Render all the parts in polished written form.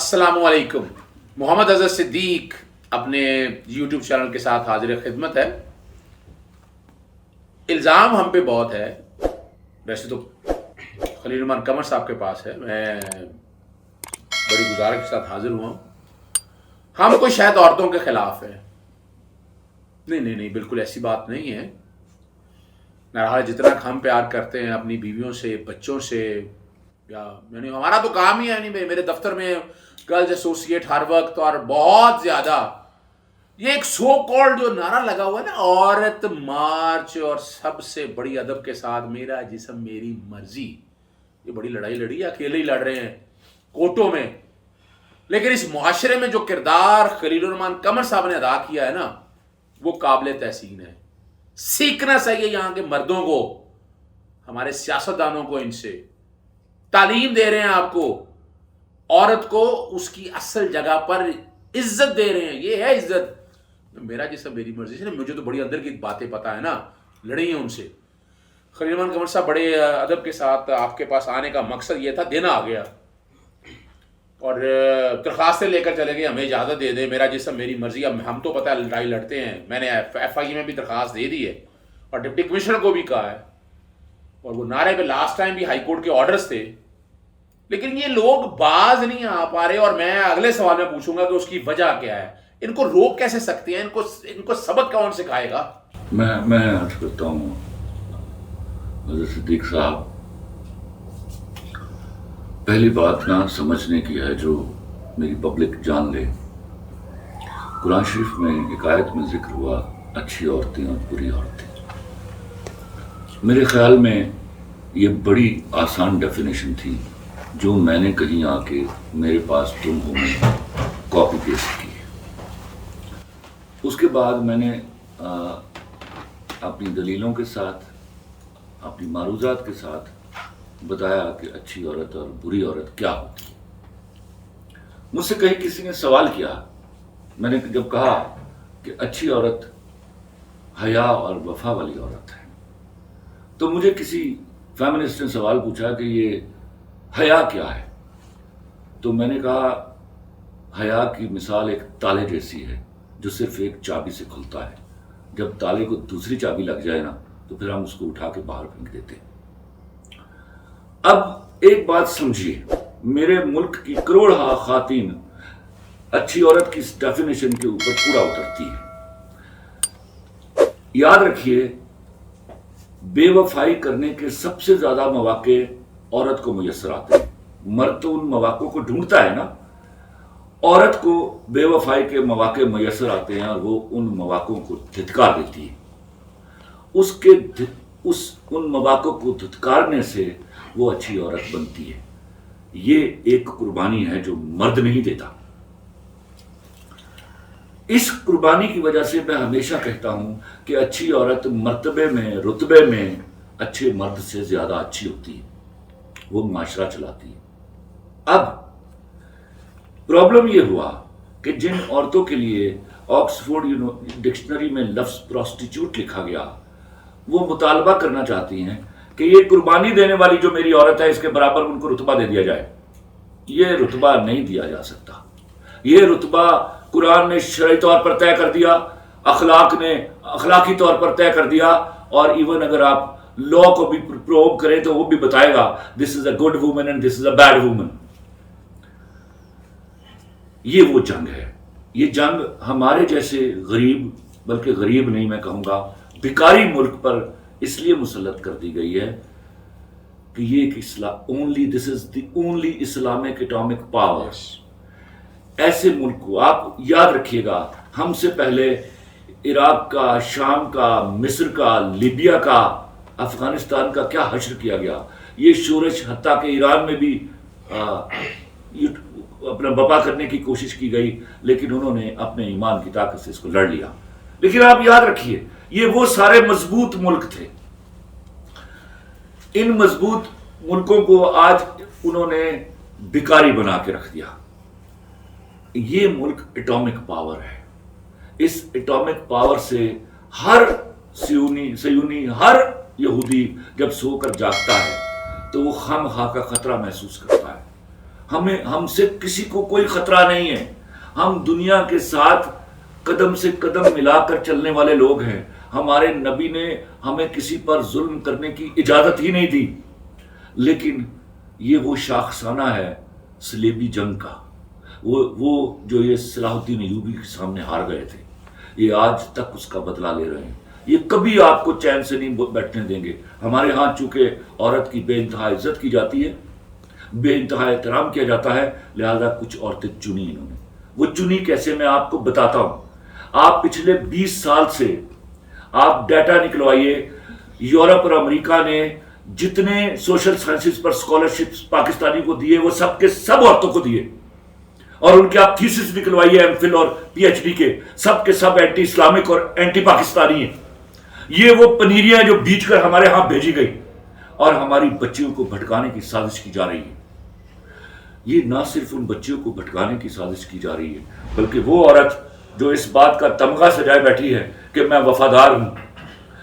السلام علیکم. محمد اظہر صدیق اپنے یوٹیوب چینل کے ساتھ حاضر خدمت ہے. الزام ہم پہ بہت ہے. ویسے تو خلیل الرحمان قمر صاحب کے پاس ہے. میں بڑی گزارش کے ساتھ حاضر ہوا ہوں. ہم کوئی شاید عورتوں کے خلاف ہے. نہیں بالکل ایسی بات نہیں ہے. بہرحال جتنا ہم پیار کرتے ہیں اپنی بیویوں سے, بچوں سے, یعنی ہمارا تو کام ہی ہے. نہیں میرے دفتر میں گرلز ایسوسیٹ ہر وقت اور بہت زیادہ یہ ایک سو کالڈ جو نعرہ لگا ہوا ہے نا, عورت مارچ, اور سب سے بڑی ادب کے ساتھ میرا جسم میری مرضی. یہ بڑی لڑائی لڑی ہے, اکیلے ہی لڑ رہے ہیں کوٹوں میں. لیکن اس معاشرے میں جو کردار خلیل الرحمان قمر صاحب نے ادا کیا ہے نا, وہ قابل تحسین ہے. سیکھنا چاہیے یہاں کے مردوں کو, ہمارے سیاستدانوں کو. ان سے تعلیم دے رہے ہیں آپ کو. عورت کو اس کی اصل جگہ پر عزت دے رہے ہیں. یہ ہے عزت. میرا جسم میری مرضی سے نا, مجھے تو بڑی اندر کی باتیں پتہ ہے نا, لڑی ہیں ان سے. خلیل الرحمان قمر صاحب بڑے ادب کے ساتھ آپ کے پاس آنے کا مقصد یہ تھا, دینا آ گیا اور درخواستیں لے کر چلے گئے, ہمیں اجازت دے دیں, میرا جسم میری مرضی. اب ہم تو پتہ ہے لڑائی لڑتے ہیں. میں نے ایف آئی میں بھی درخواست دے دی ہے اور ڈپٹی کمشنر کو بھی کہا ہے. اور وہ نعرے پہ لاسٹ ٹائم بھی ہائی کورٹ کے آرڈرز تھے, لیکن یہ لوگ باز نہیں آ پا رہے. اور میں اگلے سوال میں پوچھوں گا کہ اس کی وجہ کیا ہے. ان کو روک کیسے سکتے ہیں؟ ان کو سبق کون سکھائے گا؟ میں عرض کرتا ہوں حضرت صدیق صاحب, پہلی بات نہ سمجھنے کی ہے جو میری پبلک جان لے. قرآن شریف میں ایک آیت میں ذکر ہوا اچھی عورتیں اور بری عورتیں. میرے خیال میں یہ بڑی آسان ڈیفینیشن تھی جو میں نے کہیں آ کے میرے پاس تم ہو میں کاپی پیسٹ کی. اس کے بعد میں نے اپنی دلیلوں کے ساتھ, اپنی معروضات کے ساتھ بتایا کہ اچھی عورت اور بری عورت کیا ہوتی ہے. مجھ سے کہیں کسی نے سوال کیا, میں نے جب کہا کہ اچھی عورت حیا اور وفا والی عورت ہے, تو مجھے کسی فیمنسٹ نے سوال پوچھا کہ یہ حیا کیا ہے. تو میں نے کہا حیا کی مثال ایک تالے جیسی ہے جو صرف ایک چابی سے کھلتا ہے. جب تالے کو دوسری چابی لگ جائے نا تو پھر ہم اس کو اٹھا کے باہر پھینک دیتے. اب ایک بات سمجھیے, میرے ملک کی کروڑہا خواتین اچھی عورت کی اس ڈیفینیشن کے اوپر پورا اترتی ہے. یاد رکھیے, بے وفائی کرنے کے سب سے زیادہ مواقع عورت کو میسر آتے ہیں. مرد تو ان مواقع کو ڈھونڈتا ہے نا, عورت کو بے وفائی کے مواقع میسر آتے ہیں اور وہ ان مواقع کو دھتکار دیتی ہے. ان مواقع کو دھتکارنے سے وہ اچھی عورت بنتی ہے. یہ ایک قربانی ہے جو مرد نہیں دیتا. اس قربانی کی وجہ سے میں ہمیشہ کہتا ہوں کہ اچھی عورت مرتبے میں, رتبے میں اچھے مرد سے زیادہ اچھی ہوتی ہے. وہ معاشرہ چلاتی ہے. اب پرابلم یہ ہوا کہ جن عورتوں کے لیے آکسفورڈ ڈکشنری میں لفظ پروسٹیچیوٹ لکھا گیا, وہ مطالبہ کرنا چاہتی ہیں کہ یہ قربانی دینے والی جو میری عورت ہے اس کے برابر ان کو رتبہ دے دیا جائے. یہ رتبہ نہیں دیا جا سکتا. یہ رتبہ قرآن نے شرعی طور پر طے کر دیا, اخلاق نے اخلاقی طور پر طے کر دیا, اور ایون اگر آپ لا کو بھی پروب کریں تو وہ بھی بتائے گا this is a good woman and this is a bad woman. یہ وہ جنگ ہے. یہ جنگ ہمارے جیسے غریب, بلکہ غریب نہیں میں کہوں گا بھکاری ملک پر اس لیے مسلط کر دی گئی ہے کہ یہ ایک this is the only Islamic atomic power. ایسے ملک کو آپ یاد رکھیے گا, ہم سے پہلے عراق کا, شام کا, مصر کا, لیبیا کا, افغانستان کا کیا حشر کیا گیا. یہ شورش حتیٰ کہ ایران میں بھی اپنا بپا کرنے کی کوشش کی گئی, لیکن انہوں نے اپنے ایمان کی طاقت سے اس کو لڑ لیا. لیکن آپ یاد رکھیے, یہ وہ سارے مضبوط ملک تھے. ان مضبوط ملکوں کو آج انہوں نے بھکاری بنا کے رکھ دیا. یہ ملک اٹامک پاور ہے. اس اٹامک پاور سے ہر سیونی ہر یہودی جب سو کر جاگتا ہے تو وہ خام خواہ کا خطرہ محسوس کرتا ہے. ہم سے کسی کو کوئی خطرہ نہیں ہے. ہم دنیا کے ساتھ قدم سے قدم ملا کر چلنے والے لوگ ہیں. ہمارے نبی نے ہمیں کسی پر ظلم کرنے کی اجازت ہی نہیں دی. لیکن یہ وہ شاخسانہ ہے صلیبی جنگ کا، وہ جو یہ صلاح الدین ایوبی کے سامنے ہار گئے تھے، یہ آج تک اس کا بدلہ لے رہے ہیں. یہ کبھی آپ کو چین سے نہیں بیٹھنے دیں گے. ہمارے ہاں چونکہ عورت کی بے انتہا عزت کی جاتی ہے، بے انتہا احترام کیا جاتا ہے، لہذا کچھ عورتیں چنی انہوں نے. وہ چنی کیسے، میں آپ کو بتاتا ہوں. آپ پچھلے 20 سال سے آپ ڈیٹا نکلوائیے، یورپ اور امریکہ نے جتنے سوشل سائنسز پر اسکالرشپس پاکستانی کو دیے وہ سب کے سب عورتوں کو دیے. اور ان کے آپ تھیسس نکلوائیے ایم فل اور پی ایچ ڈی کے، سب کے سب اینٹی اسلامک اور اینٹی پاکستانی ہیں. یہ وہ پنیریاں جو بیچ کر ہمارے ہاں بھیجی گئی اور ہماری بچیوں کو بھٹکانے کی سازش کی جا رہی ہے. یہ نہ صرف ان بچیوں کو بھٹکانے کی سازش کی جا رہی ہے، بلکہ وہ عورت جو اس بات کا تمغہ سجائے بیٹھی ہے کہ میں وفادار ہوں،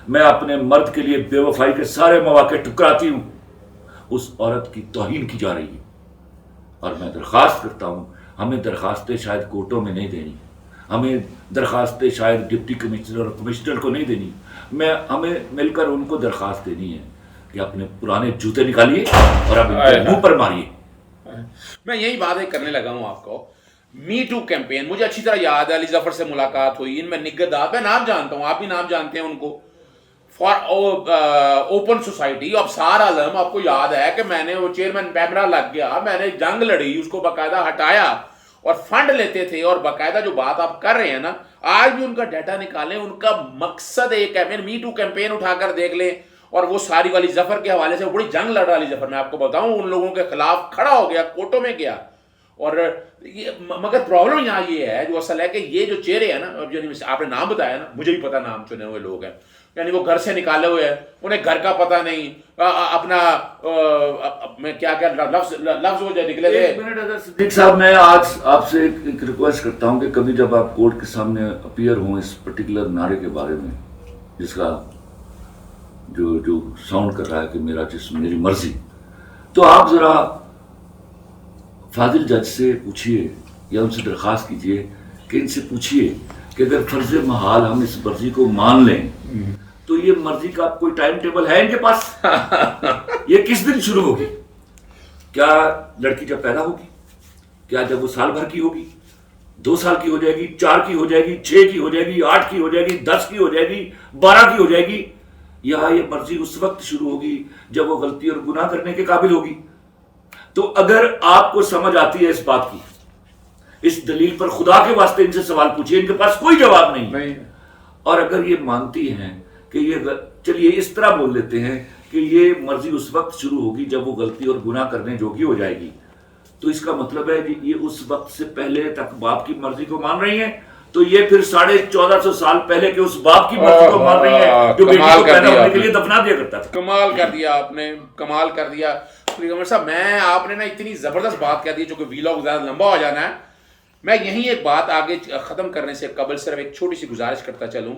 میں اپنے مرد کے لیے بے وفائی کے سارے مواقع ٹکراتی ہوں، اس عورت کی توہین کی جا رہی ہے. اور میں درخواست کرتا ہوں، ہمیں درخواستیں شاید کورٹوں میں نہیں دینی، ہمیں درخواستیں شاید ڈپٹی کمشنر اور کمشنر کو نہیں دینی، ہمیں مل کر ان کو درخواست دینی ہے کہ اپنے پرانے جوتے نکالیے اور اب ان کے منہ پر ماریے. میں یہی بات کرنے لگا ہوں آپ کو. می ٹو کیمپین مجھے اچھی طرح یاد ہے. علی ظفر سے ملاقات ہوئی، ان میں نگہداشت، میں نام جانتا ہوں، آپ بھی نام جانتے ہیں ان کو، فار اوپن سوسائٹی. ابصار عالم آپ کو یاد ہے کہ میں نے وہ چیئرمین پیمرا لگ گیا، میں نے جنگ لڑی، اس کو باقاعدہ ہٹایا اور فنڈ لیتے تھے. اور باقاعدہ جو بات آپ کر رہے ہیں نا، آج بھی ان کا ڈیٹا نکالیں، ان کا مقصد ایک ہے. می ٹو کیمپین اٹھا کر دیکھ لیں، اور وہ ساری علی ظفر کے حوالے سے بڑی جنگ لڑ رہا علی ظفر. میں آپ کو بتاؤں، ان لوگوں کے خلاف کھڑا ہو گیا، کورٹوں میں گیا. اور مگر پرابلم یہاں یہ ہے، جو اصل ہے کہ یہ جو چہرے ہیں نا، آپ نے نام بتایا نا، مجھے بھی پتا نام چنے ہوئے لوگ ہیں، یعنی وہ گھر سے نکالے ہوئے ہیں، انہیں گھر کا پتہ نہیں، اپنا میں کیا کیا لفظ وہ جو نکلے تھے. ایک منٹ اگر صدیق صاحب، میں آج آپ سے ایک ریکویسٹ کرتا ہوں کہ کبھی جب آپ کورٹ کے سامنے اپیئر ہوں اس پرٹیکولر نعرے کے بارے میں، جس کا جو ساؤنڈ کر رہا ہے کہ میرا جسم میری مرضی، تو آپ ذرا فاضل جج سے پوچھئے یا ان سے درخواست کیجئے کہ ان سے پوچھئے کہ اگر فرض محال ہم اس مرضی کو مان لیں تو یہ مرضی کا کوئی ٹائم ٹیبل ہے ان کے پاس؟ یہ کس دن شروع ہوگی؟ کیا لڑکی جب پیدا ہوگی؟ کیا جب وہ سال بھر کی ہوگی، 2 سال کی ہو جائے گی، 4 کی ہو جائے گی، 6 کی ہو جائے گی، 8 کی ہو جائے گی، 10 کی ہو جائے گی، 12 کی ہو جائے گی؟ یا یہ مرضی اس وقت شروع ہوگی جب وہ غلطی اور گناہ کرنے کے قابل ہوگی؟ تو اگر آپ کو سمجھ آتی ہے اس بات کی، اس دلیل پر خدا کے واسطے ان سے سوال پوچھئے، ان کے پاس کوئی جواب نہیں. اور اگر یہ مانتی ہیں کہ یہ چلیے اس طرح بول لیتے ہیں کہ یہ مرضی اس وقت شروع ہوگی جب وہ غلطی اور گناہ کرنے جوگی ہو جائے گی، تو اس کا مطلب ہے کہ یہ اس وقت سے پہلے تک باپ کی مرضی کو مان رہی ہیں. تو یہ پھر 1450 سال پہلے کے اس باپ کی مرضی کو مان رہی ہیں جو بیٹی کو پیدا ہونے کے لیے دفنا دیا کرتا تھا. کمال کر دیا آپ نے، کمال کر دیا. عمر صاحب، میں آپ نے نا اتنی زبردست بات کہہ دی، چونکہ ویلاگ زیادہ لمبا ہو جانا ہے. میں یہیں ایک بات آگے ختم کرنے سے قبل صرف ایک چھوٹی سی گزارش کرتا چلوں.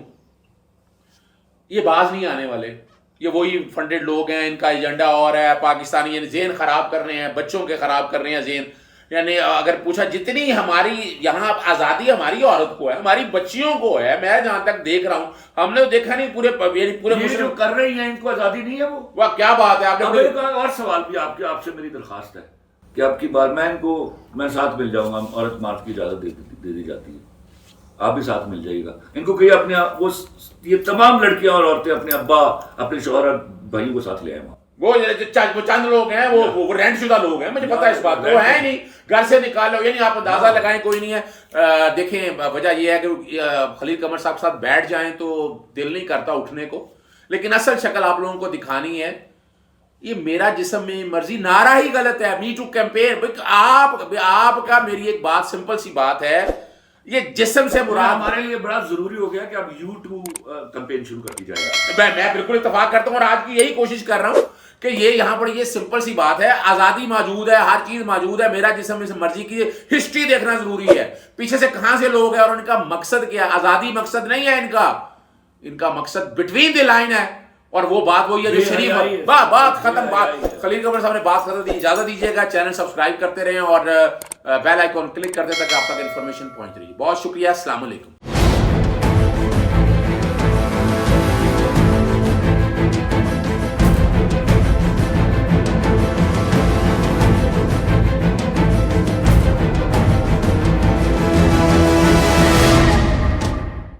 یہ باز نہیں آنے والے، یہ وہی فنڈڈ لوگ ہیں، ان کا ایجنڈا اور ہے، پاکستانی یعنی ذہن خراب کر رہے ہیں، بچوں کے خراب کر رہے ہیں ذہن. یعنی اگر پوچھا جتنی ہماری یہاں آزادی ہماری عورت کو ہے، ہماری بچیوں کو ہے، میں جہاں تک دیکھ رہا ہوں، ہم نے دیکھا نہیں پورے جو کر رہی ہیں ان کو آزادی نہیں ہے. وہ کیا بات ہے. آپ نے اور سوال بھی آپ سے میری درخواست ہے کہ اب کی بار میں ساتھ مل جاؤں گا. عورت مارچ کی اجازت دے دی جاتی ہے، آپ بھی ساتھ مل جائیے گا. ان کو کہیے اپنے یہ تمام لڑکیاں اور عورتیں اپنے ابا، اپنے شوہر اور بھائیوں کو ساتھ لے آئیں. وہ چند لوگ ہیں، وہ رینٹ شدہ لوگ ہیں، مجھے پتا ہے اس بات کا، وہ ہیں نہیں، گھر سے نکالو. یعنی آپ اندازہ لگائیں، کوئی نہیں ہے. دیکھیں، وجہ یہ ہے کہ خلیل قمر صاحب ساتھ بیٹھ جائیں تو دل نہیں کرتا اٹھنے کو، لیکن اصل شکل آپ لوگوں کو دکھانی ہے. یہ میرا جسم میں مرضی نعرہ ہی غلط ہے. می ٹو کیمپین، آپ کا میری ایک بات سمپل سی بات ہے، یہ جسم سے مراد ہمارے لیے بڑا ضروری ہو گیا کہ اب یو ٹو کیمپین شروع کر دی جائے. میں بالکل اتفاق کرتا ہوں، اور آج کی یہی کوشش کر رہا ہوں کہ یہ یہاں پر یہ سمپل سی بات ہے. آزادی موجود ہے، ہر چیز موجود ہے. میرا جسم اس مرضی کی ہسٹری دیکھنا ضروری ہے، پیچھے سے کہاں سے لوگ ہیں اور ان کا مقصد کیا ہے. آزادی مقصد نہیں ہے ان کا مقصد بٹوین دی لائن ہے. اور وہ بات وہی ہے جو شریف بات ختم. بات خلیل قمر صاحب نے بات ختم دی. اجازت دیجیے گا, چینل سبسکرائب کرتے رہیں اور بیل آئیکن کلک کرتے تک آپ تک انفارمیشن پہنچ رہی ہے. بہت شکریہ, السلام علیکم.